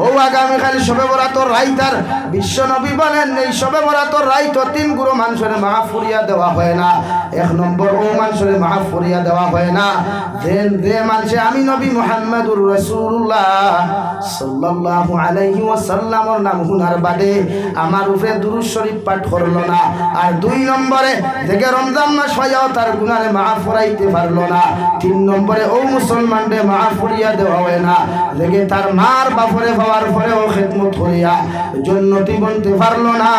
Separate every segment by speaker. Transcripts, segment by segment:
Speaker 1: ও আগামীকাল শবে বরাতর রাইতার বিশ্ব নবী বলেন এই শবে বরাতর রাইত তিন গুরু মানুষের মাফ করিয়া দেওয়া হয় না। এক নম্বর ও মানুষের মাফ করিয়া দেওয়া হয় না যে মানুষে আমি নবী মুহাম্মদুর রাসূলুল্লাহ সাল্লাল্লাহু আলাইহি ওয়াসাল্লামর নাম হুনার বাদে আমার উপরে দুরূদ শরীফ পাঠ করলো না। আর দুই নম্বরে থেকে রমজান মাস হইয়াও তার গুনারে মাফ করাইতে পারলো না। তিন নম্বরে ও মুসলমানরে মাফ করিয়া দেওয়া হয় না দেখে তার মার বাপরে পাওয়ার পরেও খেদমত করিয়া জন্নতি বনতে পারলো না।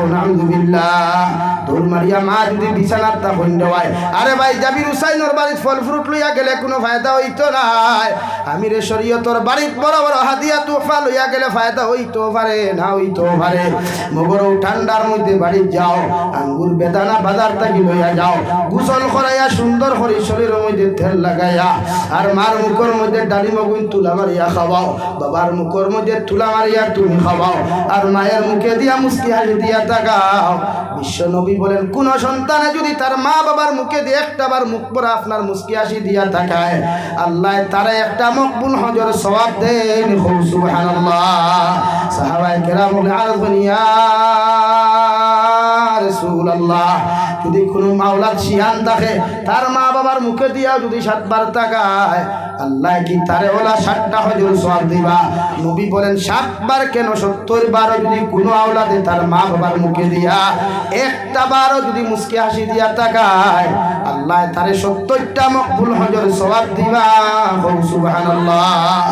Speaker 1: আলহামদুলিল্লাহ তোর মারিয়া মা যদি বিছানার তা বন্ধ হয়, আরে ভাই জাবির হুসাইনের বাড়ির ফল ফ্রুট লইয়া গেলে কোনো ফায়দা হইতো না। আমিরে শরীয়তর বাড়ির বড় বড় হাদিয়া তোফা লইয়া গেলে ফায়দা হইতো পারে না হইতো পারে। মগর ঠান্ডার মধ্যে বাড়ি যাও, আঙ্গুর বেদানা বাজার থাকি লইয়া যাও, গোসল করাইয়া সুন্দর করে শরীরের মধ্যে তেল লাগাইয়া আর মার মুখের মধ্যে ডালি মগুন তুলা মারিয়া খাওয়াও, বাবার মুখের মধ্যে তুলা মারিয়া তুমি খাওয়াও, আর মায়ের মুখে দিয়া মুস্কি হাসি দিয়া তাকাও। বিশ্ব নবী বলেন কোন সন্তানে যদি তার মা বাবার মুখে দিয়ে একটাবার মুখ পরা আপনার মুস্কি হাসি দিয়া তাকায়, আল্লাহ তারা একটা মকবুল হজর সওয়াব দেন। সুবহানাল্লাহ। সাহাবায়ে কেরাম বলে আরজ ইয়া রাসূলুল্লাহ, যদি কোনো মাওলাদ শিয়ান থাকে তার মা বাবার মুখে দিয়া যদি 7 বার তাকায়, আল্লাহ কি তারে ওলা 60টা হজর সওয়াব দিবা? নবী বলেন 7 বার কেন 70 বার যদি কোনো আওলাদে তার মা বাবার মুখে দিয়া একটা বারও যদি মুস্কি হাসি দিয়া তাকায়, আল্লাহ তারে 70টা মকবুল হজর সওয়াব দিবা। সুবহানাল্লাহ।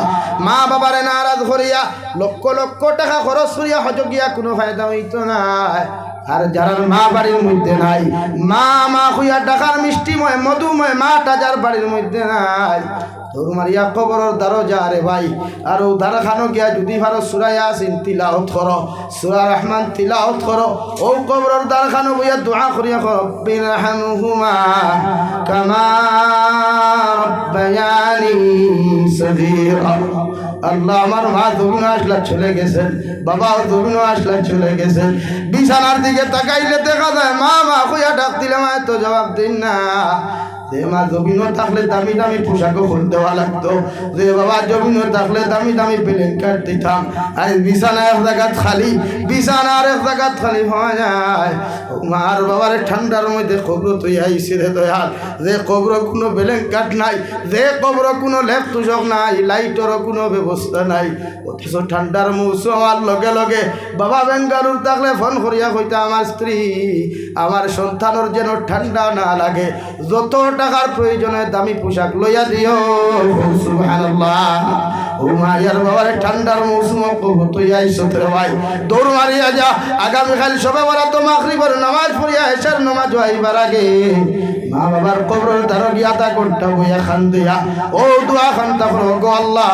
Speaker 1: মা বাবারে নারাজ করিয়া লক্ষ লক্ষ টাকা খরচ করিয়া হজ গিয়া কোনো ফায়দা হইতো না। আর যারা মা বাড়ির মধ্যে নাই, মা মা খুইয়া ডাকার মিষ্টিময় মধুময় মাটা যার বাড়ির মধ্যে নাই, তোর মারিয়া কবরের দ্বারো যা রে ভাই। আর ও দ্বার খানো গিয়া যদি ভারো সূরা ইয়াসিন তিলাওয়াত করো, সূরা রহমান তিলাওয়াত করো, ও কবরের দ্বার খানো বইয়া দোয়া করিয়া রব্বিরহামহুমা কামা রব্বায়ানি সগীরা। আল্লাহ আমার মা দুগুণ আসলা চলে গেছেন, বাবাও দুগুণ আসলা চলে গেছেন, বিছানার দিকে তাকাইলে দেখা যায় মা মা কইয়া ডাক দিলে মা তো জবাব দিন না। যে মা জমিনও থাকলে দামি দামি পোশাকও খুলে দেওয়া লাগতো, যে বাবা জমিনও থাকলে দামি দামি প্লেন কাট দিতাম। আর বিছানা এক জায়গাত খালি, বিছানা আর এক জায়গাত খালি হওয়া যায়। মার বাবার ঠান্ডার মধ্যে কবর তুই আইসি রে দয়াল, যে কবর কোনো প্লেন কাট নাই, যে কবর কোনো লেপ তুষক নাই, লাইটেরও কোনো ব্যবস্থা নাই। অথচ ঠান্ডার মৌসুম হওয়ার লগে লগে বাবা বেঙ্গালুর থাকলে ফোন করিয়া কইতা আমার স্ত্রী আমার সন্তানের যেন ঠান্ডা না লাগে, যত টাকার প্রয়োজনে দামি পোশাক লইয়া দিও। সুবহানাল্লাহ। ও মায়ার বাবার ঠান্ডার মৌসুম কবর তুই আইসো রে ভাই, দৌড় মারিয়া যা। আগামীকাল সবে বলা তো মাগরিবের নামাজ পড়িয়া এশার নামাজ হইবার আগে মা বাবার কবরের দ্বারা গিয়া তা ঘন্টা বইয়া খান দিয়া ও দোয়া খান্তা করো, গো আল্লাহ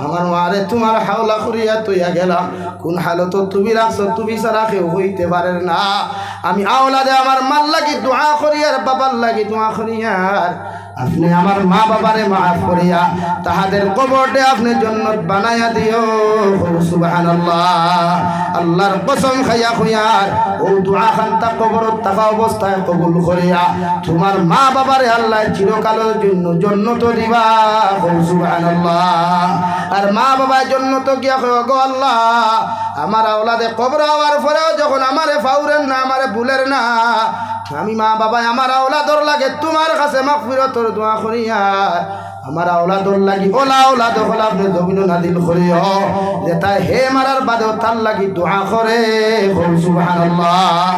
Speaker 1: আমার মারে তোমার হাওলা করিয়া তুইয়া গেলাম, কোন হালত তুমি রাখছো, তুমি ছাড়া কেউ হইতে পারে না। আমি আওলাদে আমার মাল লাগি দোয়া করিয়ার বাবার লাগি দোয়া করিয়ার আপনি আমার মা বাবারে মাফ করিয়া তাহাদের কবরটে আপনি জান্নাত বানায়া দিও। সুবহানাল্লাহ। আল্লাহর কসম খাইয়া খুইয়ার ও দোয়া খান্তা কবরত থাকা অবস্থায় কবুল করিয়া তোমার মা বাবারে আল্লাহ চিরকালের জন্য জান্নাত দিবা। সুবহানাল্লাহ। আর মা বাবা জান্নাত গিয়া কয়, গো আল্লাহ আমার আওলাদে কবর হওয়ার পরেও যখন আমারে ফাউরেন না, আমারে ভুলের না, আমি মা বাবা আমার আওলাদর লাগে তোমার কাছে মাগফিরাতের দোয়া করিয়া আমার আওলাদর লাগি ওলা আওলাদ হল আপনি জমিন নাদিল করিও, যে তাই হে মারার বাদেও তার লাগি দোয়া করে। সুবহানাল্লাহ।